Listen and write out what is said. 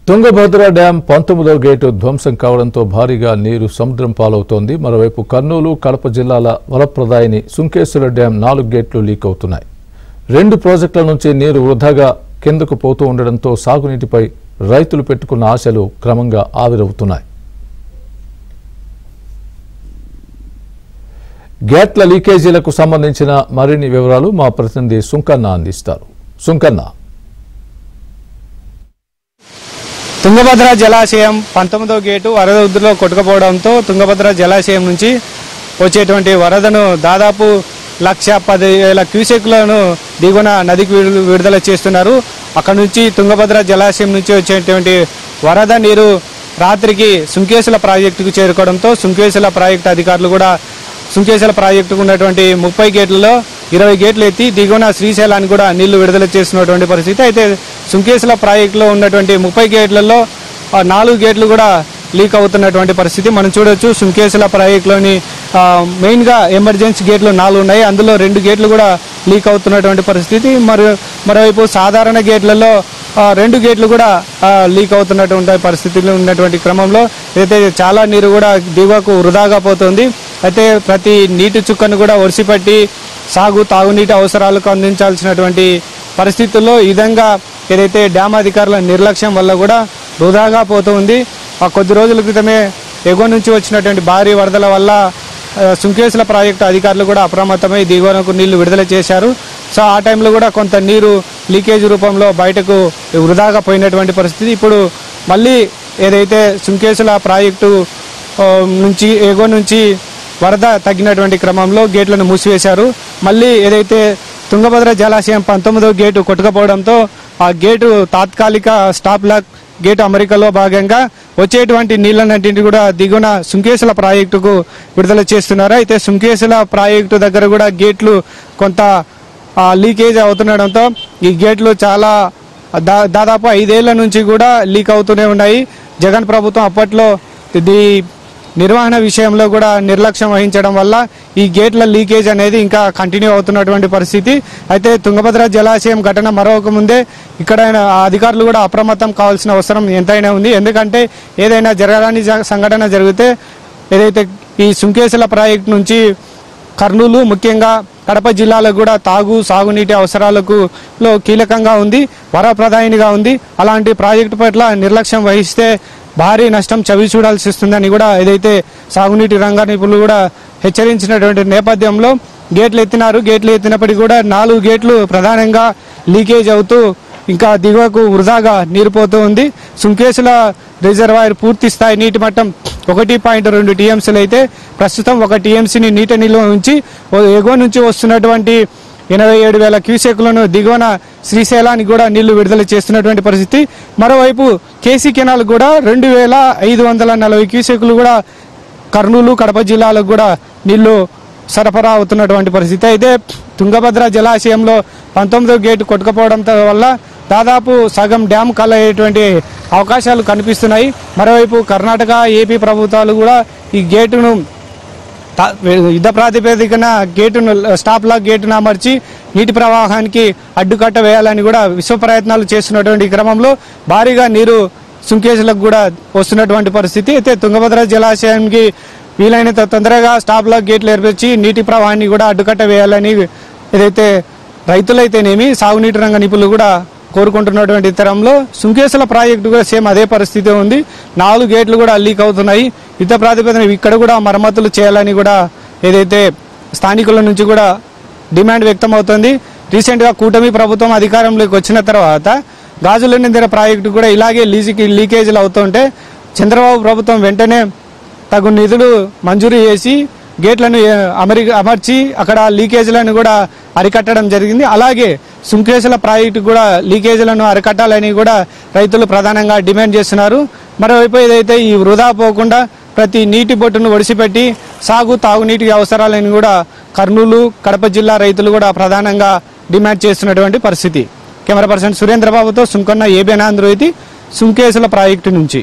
Tungabhadra dam 19వ gate ధ్వంసం కావడంతో భారీగా నీరు సముద్రం పాలవుతోంది. మరోవైపు కర్నూలు, కడప జిల్లాల వరప్రదాయిని సుంకేశ్వర డ్యాం 4 గేట్లు లీక్ అవుతున్నాయి. 2 ప్రాజెక్టుల నుంచి నీరు వృధాగా కిందకు పోతూ ఉండడంతో సాగునీటిపై రైతులు పెట్టుకున్న ఆశలు క్రమంగా ఆవిరవుతున్నాయి. గేట్ల లీకేజీలకు సంబంధించిన మరిన్ని వివరాలు మా ప్రతినిధి సుంకన్న అందిస్తారు. సుంకన్న, తుంగభద్ర జలాశయం 19వ గేటు వరద ఉధృతిలో కొట్టుకుపోవడంతో తుంగభద్ర జలాశయం నుంచి వచ్చేటువంటి వరదను దాదాపు 1,10,000 క్యూసెక్లను దిగువన నదికి విడుదల చేస్తున్నారు. అక్కడ నుంచి తుంగభద్ర జలాశయం నుంచి వచ్చేటువంటి వరద నీరు రాత్రికి సుంకేశ్వర ప్రాజెక్టుకు చేరుకోవడంతో సుంకేశ్వర ప్రాజెక్టు అధికారులు కూడా సుంకేశ్వర ప్రాజెక్టుకు ఉన్నటువంటి 30 గేట్లలో 20 గేట్లు ఎత్తి దిగువన శ్రీశైలానికి కూడా నీళ్లు విడుదల చేస్తున్నటువంటి పరిస్థితి. అయితే సుంకేశ్వర ప్రాజెక్టులో ఉన్నటువంటి 30 గేట్లలో 4 గేట్లు కూడా లీక్ అవుతున్నటువంటి పరిస్థితి మనం చూడొచ్చు. సుంకేశ్వర ప్రాజెక్టులోని మెయిన్గా ఎమర్జెన్సీ గేట్లు 4 ఉన్నాయి, అందులో 2 గేట్లు కూడా లీక్ అవుతున్నటువంటి పరిస్థితి. మరోవైపు సాధారణ గేట్లలో 2 గేట్లు కూడా లీక్ అవుతున్నటువంటి పరిస్థితుల్లో ఉన్నటువంటి క్రమంలో అయితే చాలా నీరు కూడా దిగువకు వృధాగా పోతుంది. అయితే ప్రతి నీటి చుక్కను కూడా ఒడిసిపట్టి తాగునీటి అవసరాలకు అందించాల్సినటువంటి పరిస్థితుల్లో ఈ విధంగా ఏదైతే డ్యామ్ అధికారుల నిర్లక్ష్యం వల్ల కూడా వృధాగా పోతుంది. కొద్ది రోజుల క్రితమే ఎగువ నుంచి వచ్చినటువంటి భారీ వరదల వల్ల సుంకేశ్వర ప్రాజెక్టు అధికారులు కూడా అప్రమత్తమై దిగువనకు నీళ్లు విడుదల చేశారు. సో ఆ టైంలో కూడా కొంత నీరు లీకేజ్ రూపంలో బయటకు వృధాగా పోయినటువంటి పరిస్థితి. ఇప్పుడు మళ్ళీ ఏదైతే సుంకేశ్వర ప్రాజెక్టు నుంచి ఎగువ నుంచి వరద తగ్గినటువంటి క్రమంలో గేట్లను మూసివేశారు. మళ్ళీ ఏదైతే తుంగభద్ర జలాశయం 19వ గేటు కొట్టుకుపోవడంతో ఆ గేటు తాత్కాలిక స్టాప్ లాక్ గేటు అమరికలో భాగంగా వచ్చేటువంటి నీళ్లన్నింటినీ కూడా దిగువన సుంకేశ్వర ప్రాజెక్టుకు విడుదల చేస్తున్నారు. అయితే సుంకేశ్వర ప్రాజెక్టు దగ్గర కూడా గేట్లు కొంత లీకేజ్ అవుతుండడంతో ఈ గేట్లు చాలా దాదాపు 5 ఏళ్ల నుంచి కూడా లీక్ అవుతూనే ఉన్నాయి. జగన్ ప్రభుత్వం అప్పట్లో ఇది నిర్వహణ విషయంలో కూడా నిర్లక్ష్యం వహించడం వల్ల ఈ గేట్ల లీకేజ్ అనేది ఇంకా కంటిన్యూ అవుతున్నటువంటి పరిస్థితి. అయితే తుంగభద్ర జలాశయం ఘటన మరొక ముందే ఇక్కడ అధికారులు కూడా అప్రమత్తం కావాల్సిన అవసరం ఎంతైనా ఉంది. ఎందుకంటే ఏదైనా జరగరాని సంఘటన జరిగితే ఏదైతే ఈ సుంకేశ్వర ప్రాజెక్టు నుంచి కర్నూలు, ముఖ్యంగా కడప జిల్లాలకు కూడా సాగునీటి అవసరాలకు కీలకంగా ఉంది, వరప్రదాయినిగా ఉంది. అలాంటి ప్రాజెక్టు పట్ల నిర్లక్ష్యం వహిస్తే భారీ నష్టం చవి చూడాల్సి వస్తుందని కూడా ఏదైతే సాగునీటి రంగ నిపుణులు కూడా హెచ్చరించినటువంటి నేపథ్యంలో గేట్లు ఎత్తినారు. గేట్లు ఎత్తినప్పటికీ కూడా 4 గేట్లు ప్రధానంగా లీకేజ్ అవుతూ ఇంకా దిగువకు వృధాగా నీరు పోతూ ఉంది. సుంకేశ్వర రిజర్వాయర్ పూర్తి స్థాయి నీటి మట్టం 1.2 టీఎంసీలు అయితే ప్రస్తుతం 1 టీఎంసీని నీటి నిల్వ ఉంచి ఎగువ నుంచి వస్తున్నటువంటి 87,000 క్యూసెక్లను దిగువన శ్రీశైలానికి కూడా నీళ్లు విడుదల చేస్తున్నటువంటి పరిస్థితి. మరోవైపు కేసీ కెనాల్ కూడా 2,540 క్యూసెక్లు కూడా కర్నూలు, కడప జిల్లాలకు కూడా నీళ్లు సరఫరా అవుతున్నటువంటి పరిస్థితి. అయితే తుంగభద్ర జలాశయంలో 19వ గేటు కొట్టుకుపోవడం వల్ల దాదాపు సగం డ్యామ్ కలయ్యేటువంటి అవకాశాలు కనిపిస్తున్నాయి. మరోవైపు కర్ణాటక, ఏపీ ప్రభుత్వాలు కూడా ఈ గేటును యుద్ధ ప్రాతిపదికన గేటును స్టాప్ లాక్ గేటును అమర్చి నీటి ప్రవాహానికి అడ్డుకట్ట వేయాలని కూడా విశ్వ ప్రయత్నాలు చేస్తున్నటువంటి క్రమంలో భారీగా నీరు సుంకేశ్వరకు కూడా వస్తున్నటువంటి పరిస్థితి. అయితే తుంగభద్ర జలాశయానికి వీలైనంత తొందరగా స్టాప్ లాక్ గేట్లు ఏర్పరిచి నీటి ప్రవాహాన్ని కూడా అడ్డుకట్ట వేయాలని ఏదైతే రైతులైతేనేమి సాగునీటి రంగ నిపుణులు కూడా కోరుకుంటున్నటువంటి తరంలో సుంకేశ్వర ప్రాజెక్టు కూడా సేమ్ అదే పరిస్థితి ఉంది. 4 గేట్లు కూడా లీక్ అవుతున్నాయి. యుద్ధ ప్రాతిపదికన ఇక్కడ కూడా మరమ్మతులు చేయాలని కూడా ఏదైతే స్థానికుల నుంచి కూడా డిమాండ్ వ్యక్తం అవుతుంది. రీసెంట్గా కూటమి ప్రభుత్వం అధికారంలోకి వచ్చిన తర్వాత గాజులనిందిర ప్రాజెక్టు కూడా ఇలాగే లీకేజీలు అవుతుంటే చంద్రబాబు ప్రభుత్వం వెంటనే తగు నిధులు మంజూరు చేసి గేట్లను అమర్చి అక్కడ లీకేజీలను కూడా అరికట్టడం జరిగింది. అలాగే సుంకేశ్వర ప్రాజెక్టు కూడా లీకేజీలను అరికట్టాలని కూడా రైతులు ప్రధానంగా డిమాండ్ చేస్తున్నారు. మరోవైపు ఏదైతే ఈ వృధా పోకుండా ప్రతి నీటి బొట్టును ఒడిసిపెట్టి తాగునీటి అవసరాలను కూడా కర్నూలు, కడప జిల్లా రైతులు కూడా ప్రధానంగా డిమాండ్ చేస్తున్నటువంటి పరిస్థితి. కెమెరా పర్సన్ సురేంద్రబాబుతో సుంకన్న, ఏబిఎన్ ఆంధ్రజ్యోతి, సుంకేశ్వర ప్రాజెక్టు నుంచి.